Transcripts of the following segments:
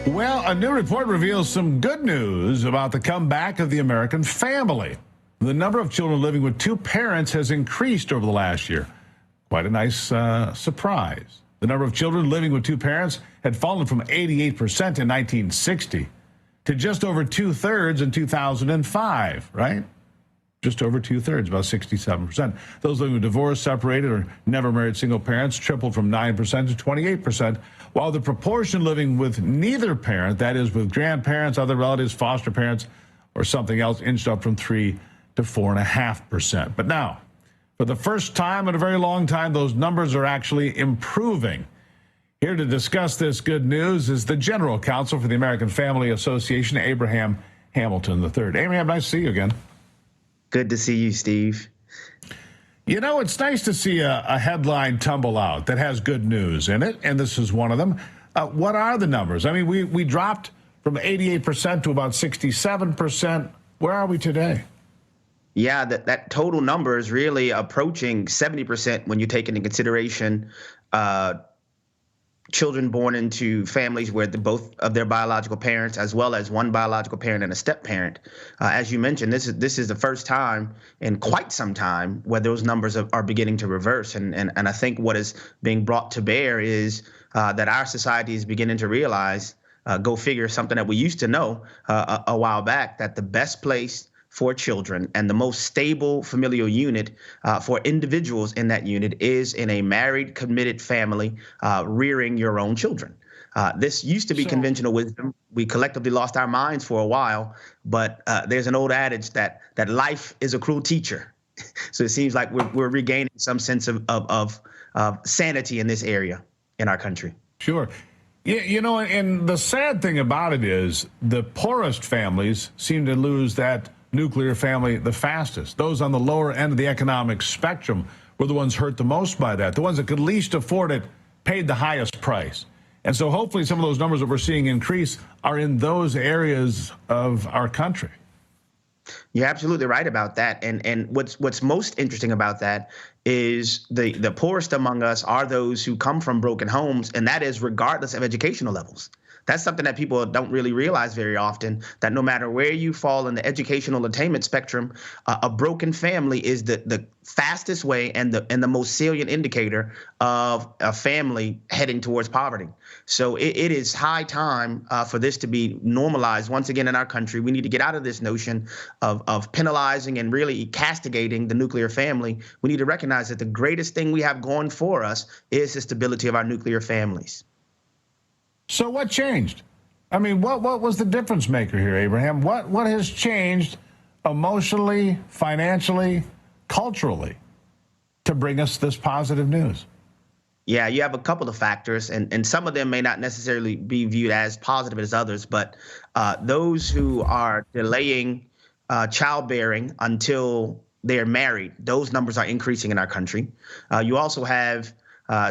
Well, a new report reveals some good news about the comeback of the American family. The number of children living with two parents has increased over the last year. Quite a nice surprise. The number of children living with two parents had fallen from 88% in 1960 to just over two-thirds in 2005, right? Just over two-thirds, about 67%. Those living with divorced, separated, or never married single parents tripled from 9% to 28%, while the proportion living with neither parent, that is with grandparents, other relatives, foster parents, or something else, inched up from 3 to 4.5%. But now, for the first time in a very long time, those numbers are actually improving. Here to discuss this good news is the General Counsel for the American Family Association, Abraham Hamilton III. Abraham, nice to see you again. Good to see you, Steve. You know, it's nice to see a headline tumble out that has good news in it, and this is one of them. What are the numbers? I mean, we dropped from 88% to about 67%. Where are we today? Yeah, that total number is really approaching 70% when you take into consideration children born into families where both of their biological parents, as well as one biological parent and a step parent. As you mentioned, this is the first time in quite some time where those numbers are beginning to reverse. And I think what is being brought to bear is that our society is beginning to realize, go figure, something that we used to know a while back, that the best place for children and the most stable familial unit for individuals in that unit is in a married, committed family rearing your own children. This used to be conventional wisdom. We collectively lost our minds for a while, but there's an old adage that life is a cruel teacher. So it seems like we're regaining some sense of sanity in this area in our country. Sure. Yeah, you know, and the sad thing about it is the poorest families seem to lose that nuclear family the fastest. Those on the lower end of the economic spectrum were the ones hurt the most by that. The ones that could least afford it paid the highest price. And so hopefully some of those numbers that we're seeing increase are in those areas of our country. You're absolutely right about that. And what's most interesting about that is the poorest among us are those who come from broken homes, and that is regardless of educational levels. That's something that people don't really realize very often, that no matter where you fall in the educational attainment spectrum, a broken family is the fastest way and the most salient indicator of a family heading towards poverty. So it is high time for this to be normalized once again in our country. We need to get out of this notion of penalizing and really castigating the nuclear family. We need to recognize that the greatest thing we have going for us is the stability of our nuclear families. So what changed? I mean, what was the difference maker here, Abraham? What has changed emotionally, financially, culturally to bring us this positive news? Yeah, you have a couple of factors, and some of them may not necessarily be viewed as positive as others, but those who are delaying childbearing until they're married, those numbers are increasing in our country. You also have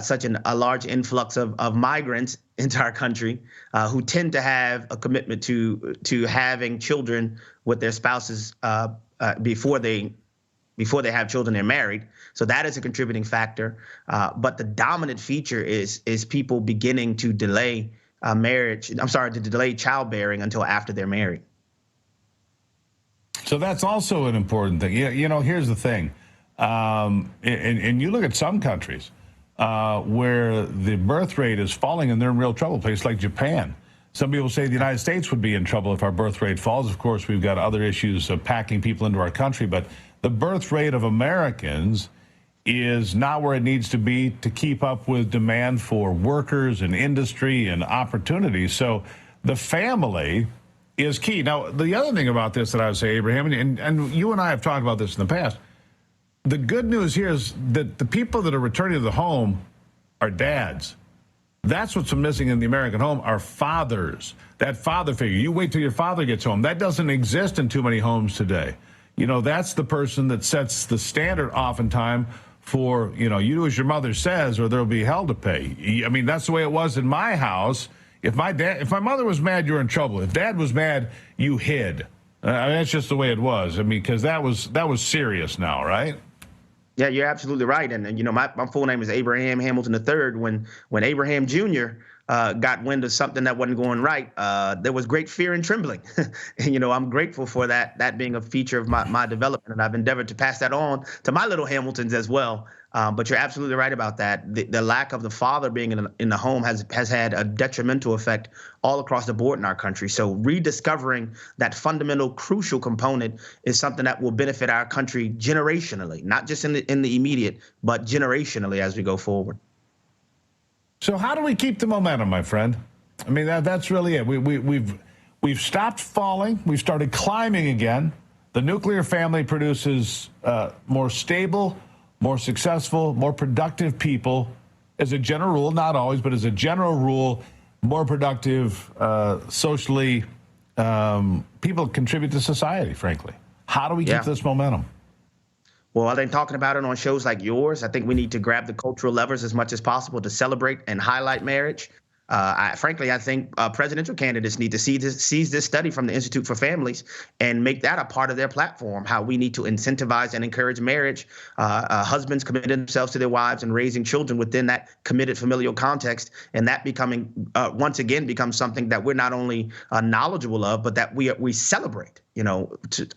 such a large influx of migrants into our country who tend to have a commitment to having children with their spouses before they have children, they're married. So that is a contributing factor. But the dominant feature is people beginning to delay to delay childbearing until after they're married. So that's also an important thing. You know, here's the thing. And you look at some countries where the birth rate is falling and they're in real trouble, places like Japan. Some people say the United States would be in trouble if our birth rate falls. Of course, we've got other issues of packing people into our country, but the birth rate of Americans is not where it needs to be to keep up with demand for workers and industry and opportunities. So the family is key. Now, the other thing about this that I would say, Abraham, and you and I have talked about this in the past, the good news here is that the people that are returning to the home are dads. That's what's missing in the American home, are fathers. That father figure. You wait till your father gets home. That doesn't exist in too many homes today. You know, that's the person that sets the standard oftentimes for, you know, you do as your mother says or there'll be hell to pay. I mean, that's the way it was in my house. If my mother was mad, you're in trouble. If dad was mad, you hid. That's just the way it was. I mean, because that was serious now, right? Yeah, you're absolutely right. And you know, my full name is Abraham Hamilton III. When Abraham Jr. got wind of something that wasn't going right, there was great fear and trembling. And, I'm grateful for that being a feature of my development, and I've endeavored to pass that on to my little Hamiltons as well. But you're absolutely right about that. The lack of the father being in the home has had a detrimental effect all across the board in our country. So rediscovering that fundamental, crucial component is something that will benefit our country generationally, not just in the immediate, but generationally as we go forward. So how do we keep the momentum, my friend? I mean, that's really it. We've stopped falling. We've started climbing again. The nuclear family produces more stable, more successful, more productive people. As a general rule, not always, but as a general rule, more productive socially. People contribute to society, frankly. How do we keep this momentum? Well, I think talking about it on shows like yours, I think we need to grab the cultural levers as much as possible to celebrate and highlight marriage. Frankly, I think presidential candidates need to seize this study from the Institute for Families and make that a part of their platform, how we need to incentivize and encourage marriage, husbands committing themselves to their wives and raising children within that committed familial context, and that becoming, once again, becomes something that we're not only knowledgeable of, but that we celebrate.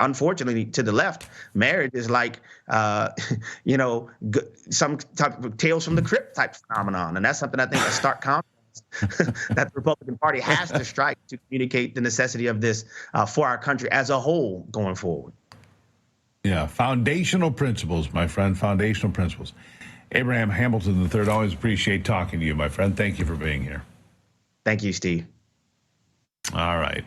Unfortunately, to the left, marriage is like, some type of Tales from the Crypt type phenomenon, and that's something I think a stark contrast that the Republican Party has to strike to communicate the necessity of this for our country as a whole going forward. Yeah, foundational principles, my friend, foundational principles. Abraham Hamilton III, always appreciate talking to you, my friend. Thank you for being here. Thank you, Steve. All right.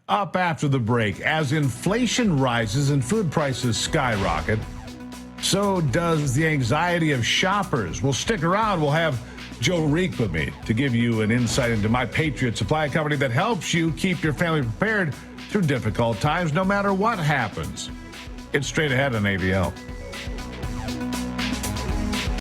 Up after the break, as inflation rises and food prices skyrocket, so does the anxiety of shoppers. We'll stick around. We'll have Joe Reek with me to give you an insight into My Patriot Supply Company that helps you keep your family prepared through difficult times, no matter what happens. It's straight ahead on AVL.